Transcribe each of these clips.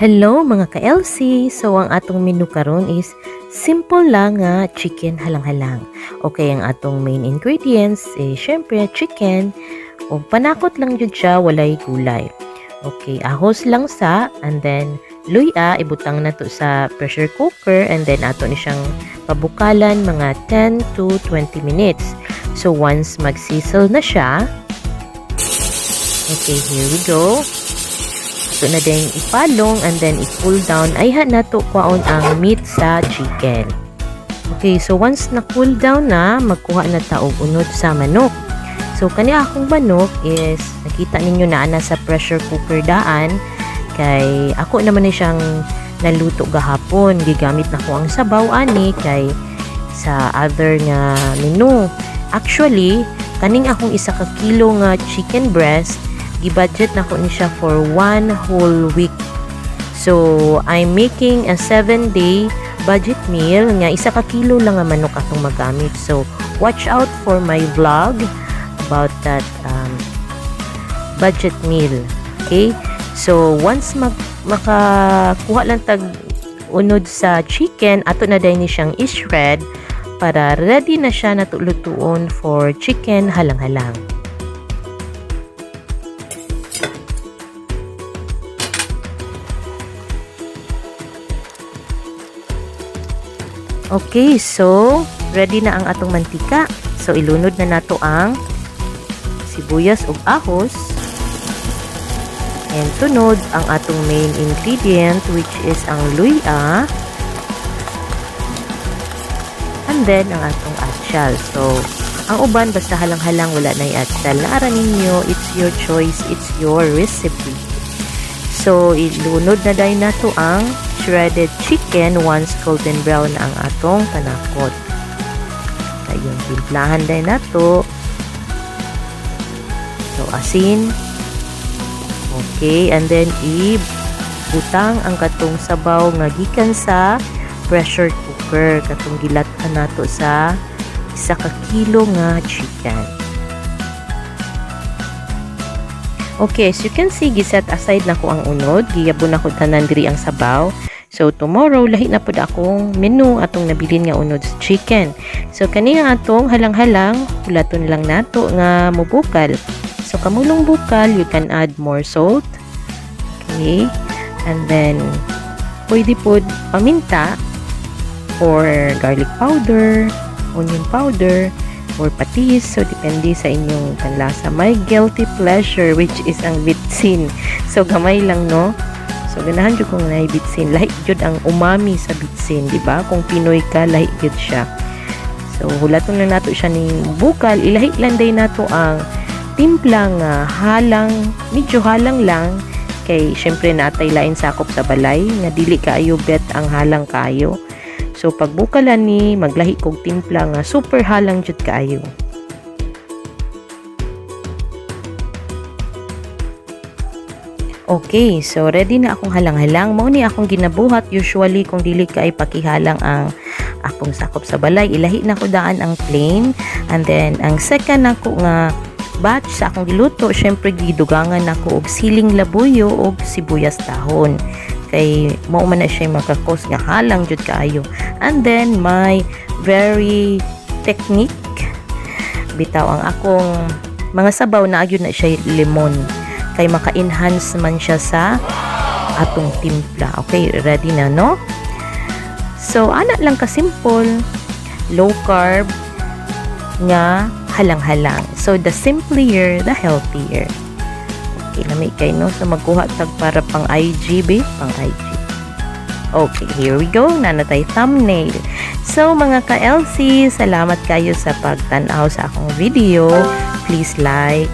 Hello mga ka-LC! So ang atong menu karon is simple lang nga chicken halang-halang. Okay, ang atong main ingredients syempre chicken o panakot lang jud siya walay gulay. Okay, ahos lang sa and then luya ibutang nato sa pressure cooker and then ato ni siyang pabukalan mga 10 to 20 minutes. So once mag-sizzle na siya, okay, here we go. So na din ipalong and then i-cool down ay nato kwaon ang meat sa chicken. Okay, so once na cool down na, magkuha na ta og unod sa manok. So kani akong manok is nakita ninyo na ana sa pressure cooker daan kay ako naman ni siyang naluto gahapon. Gigamit na ko ang sabaw ani kay sa other nga menu. Actually, kaning akong 1 ka kilo nga chicken breast i-budget na ko ni siya for 1 whole week. So, I'm making a 7-day budget meal nga 1 ka kilo lang nga manok atong magamit. So, watch out for my vlog about that budget meal. Okay? So, once makakuha lang tag unod sa chicken, ato na din ni siyang i-shred para ready na siya natulutuon for chicken halang-halang. Okay, so ready na ang atong mantika. So ilunod na nato ang sibuyas ug ahos. And tunod ang atong main ingredient which is ang luya. And then ang atong atsyal. So ang uban basta halang-halang wala na i-atsyal. Naara ninyo, it's your choice, it's your recipe. So ilunod na dahil nato ang shredded chicken once golden brown ang atong panakot. Ayun, timplahan din nato. So asin. Okay, and then ibutang ang katong sabaw nga gikan sa pressure cooker katong gilatan nato sa 1 ka kilo nga chicken. Okay, as you can see, giset aside na ko ang unod. Giyabon na ko tanan diri ang sabaw. So, tomorrow, lahi na po akong menu atong nabilin nga unod sa chicken. So, kaniya atong halang-halang, hulaton lang nato nga mubukal. So, kamulong bukal, you can add more salt. Okay. And then, pwede po paminta or garlic powder, onion powder, or patis. So, depende sa inyong panlasa. My guilty pleasure, which is ang bitsin. So, gamay lang, no? So, ganahan jud kong na bitsin. Lahi jud ang umami sa bitsin, di ba? Kung Pinoy ka, lahi jud siya. So, hulaton lang nato siya ning bukal. Ilahi lang day nato ang timplang halang, medyo halang lang. Kay, syempre, natay lain sakop sa balay. Nga dili kaayo bet ang halang kayo. So, pagbukalan ni, maglahi kog timpla nga super halang jud kaayo. Okay, so ready na akong halang-halang. Mao ni akong ginabuhat. Usually, kung dili ka ay pakihalang ang akong sakop sa balay, ilahi na ko daan ang plain. And then, ang second ako nga batch sa akong giluto, syempre gidugangan ako og siling labuyo og sibuyas dahon. Kay mao man na siya makakos nga halang jud kaayo. And then my very technique bitaw ang akong mga sabaw na agyud na siya lemon kay maka-enhance man siya sa atong timpla. Okay, ready na, no? So ana lang ka simple, low carb nga halang-halang. So the simpler, the healthier. Okay, lamig kay no so magkuha tag para pang IG ba? Pang IG. Okay, here we go. Nanatay thumbnail. So mga ka-LC, salamat kayo sa pagtanaw sa akong video. Please like,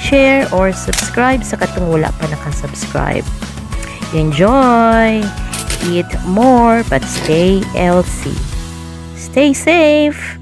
share, or subscribe sa katong wala pa nakasubscribe. Enjoy! Eat more but stay LC. Stay safe!